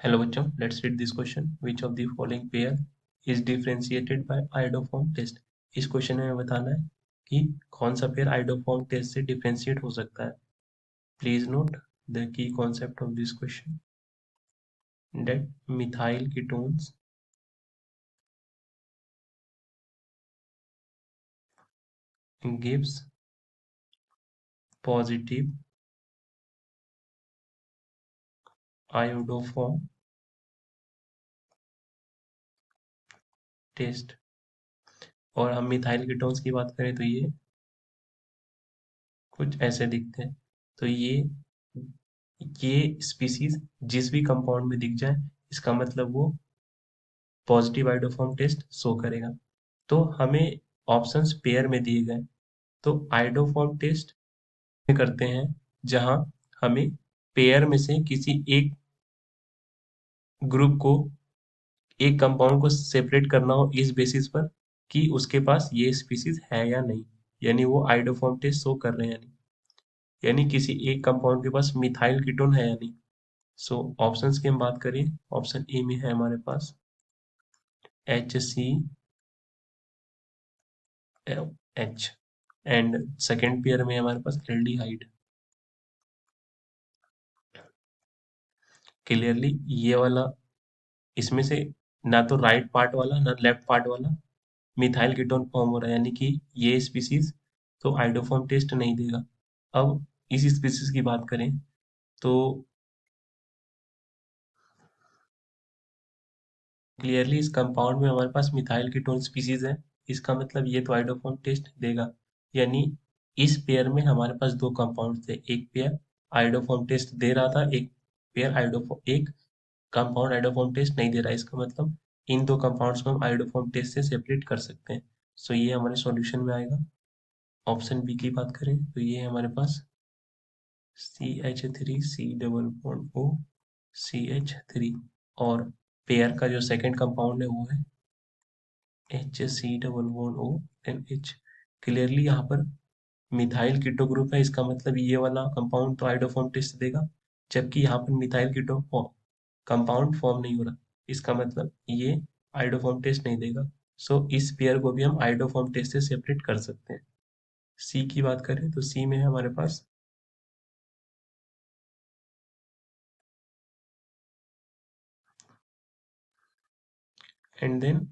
Hello बच्चों, let's read this question. Which of the following pair is differentiated by iodoform test. इस question में बताना है कि कौन सा पेयर आइडोफॉर्म टेस्ट से डिफरेंशिएट हो सकता है। Please note the key concept of this question that methyl ketones gives positive iodoform test. और हम मिथाइल कीटोन्स की बात करें तो ये कुछ ऐसे दिखते हैं। तो ये स्पीसीज जिस भी कंपाउंड में दिख जाए, इसका मतलब वो पॉजिटिव आइडोफॉर्म टेस्ट शो करेगा। तो हमें ऑप्शंस पेयर में दिए गए, तो आइडोफॉर्म टेस्ट में करते हैं जहां हमें पेयर में से किसी एक ग्रुप को, एक कंपाउंड को सेपरेट करना हो इस बेसिस पर कि उसके पास ये स्पीसीज है या नहीं, यानी वो आइडोफॉर्म टेस्ट शो कर रहे हैं या नहीं, यानी किसी एक कंपाउंड के पास मिथाइल कीटोन है या नहीं। सो ऑप्शंस की हम बात करें, ऑप्शन ए में है हमारे पास HCl H, and second pair में हमारे पास एल्डिहाइड। क्लियरली ये वाला, इसमें से ना तो राइट पार्ट वाला ना लेफ्ट पार्ट वाला मिथाइल कीटोन फॉर्म हो रहा है, यानी कि ये स्पीसीज तो आइडोफॉर्म टेस्ट नहीं देगा। अब इस स्पीसीज की बात करें तो क्लियरली इस कंपाउंड में हमारे पास मिथाइल कीटोन स्पीसीज है, इसका मतलब ये तो आइडोफॉर्म टेस्ट देगा। यानी इस पेयर में हमारे पास दो कंपाउंड थे, एक पेयर आइडोफॉर्म टेस्ट दे रहा था, एक कंपाउंड आइडोफॉर्म टेस्ट नहीं दे रहा है। इसका मतलब इन दो कंपाउंड्स को हम आइडोफॉर्म टेस्ट से सेपरेट कर सकते हैं। सो ये हमारे सॉल्यूशन में आएगा। ऑप्शन बी की बात करें तो ये है हमारे पास CH3 C double bond O CH3, और पेयर का जो सेकंड कंपाउंड है वो है HC double bond O and H। Clearly यहाँ पर मिथाइल कीटो ग्रुप है, इसका मतलब ये वाला कंपाउंड तो आइडोफॉर्म टेस्ट देगा, जबकि यहाँ पर मिथाइल कीटो कंपाउंड फॉर्म नहीं हो रहा, इसका मतलब ये आइडोफॉर्म टेस्ट नहीं देगा। सो इस पेयर को भी हम आइडोफॉर्म टेस्ट से सेपरेट कर सकते हैं। सी की बात करें तो सी में है हमारे पास एंड देन,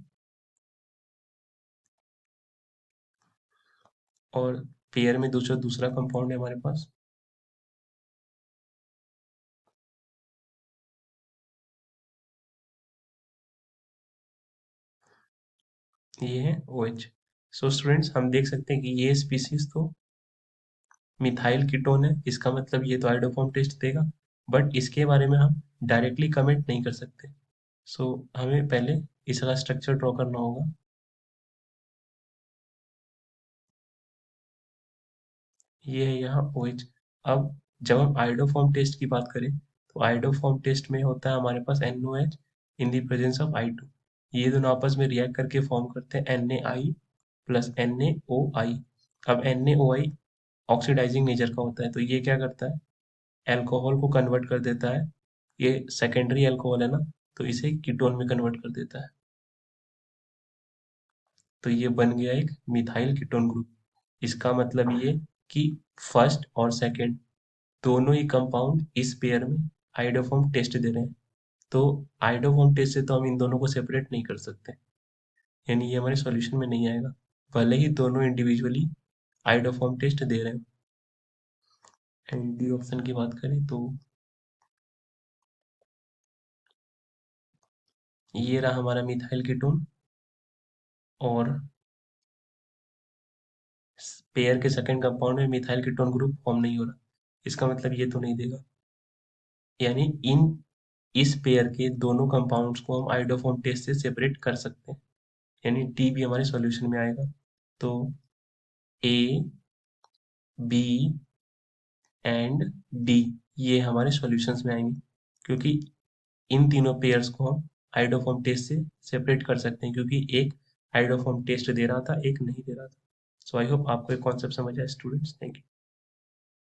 और पेयर में दूसरा कंपाउंड है हमारे पास, ये है OH। सो स्टूडेंट्स हम देख सकते हैं कि ये स्पीसीज तो मिथाइल कीटोन है, इसका मतलब ये तो आइडोफॉर्म टेस्ट देगा, बट इसके बारे में हम डायरेक्टली कमेंट नहीं कर सकते। सो हमें पहले इसका स्ट्रक्चर ड्रॉ करना होगा। ये है यहाँ OH। अब जब हम आइडोफॉर्म टेस्ट की बात करें तो आइडोफॉर्म टेस्ट में होता है हमारे पास NOH in the presence of I2। ये दोनों आपस में रिएक्ट करके फॉर्म करते हैं NaI प्लस NaOI। अब NaOI ऑक्सीडाइजिंग नेचर का होता है, तो ये क्या करता है, अल्कोहल को कन्वर्ट कर देता है। ये सेकेंडरी अल्कोहल है ना, तो इसे कीटोन में कन्वर्ट कर देता है। तो ये बन गया एक मिथाइल कीटोन ग्रुप। इसका मतलब ये कि फर्स्ट और सेकंड दोनों ही कंपाउंड इस पेयर में आइडोफॉर्म टेस्ट दे रहे हैं। तो आइडोफॉर्म टेस्ट से तो हम इन दोनों को सेपरेट नहीं कर सकते, यानी ये हमारे सॉल्यूशन में नहीं आएगा, भले ही दोनों इंडिविजुअली आइडोफॉर्म टेस्ट दे रहे हैं। एंड डी ऑप्शन की बात करें तो ये रहा हमारा मिथाइल कीटोन, और पेयर के सेकंड कंपाउंड में मिथाइल कीटोन ग्रुप फॉर्म नहीं हो रहा, इसका मतलब ये तो नहीं देगा। यानी इन इस पेयर के दोनों कंपाउंड्स को हम आइडोफॉर्म टेस्ट से सेपरेट कर सकते हैं, यानी डी भी हमारे सॉल्यूशन में आएगा। तो ए, बी एंड डी ये हमारे सॉल्यूशंस में आएंगे, क्योंकि इन तीनों पेयर्स को हम आइडोफॉर्म टेस्ट से सेपरेट कर सकते हैं, क्योंकि एक आइडोफॉर्म टेस्ट दे रहा था, एक नहीं दे रहा था। सो आई होप आपको एक कॉन्सेप्ट समझ आया स्टूडेंट्स। Thank you.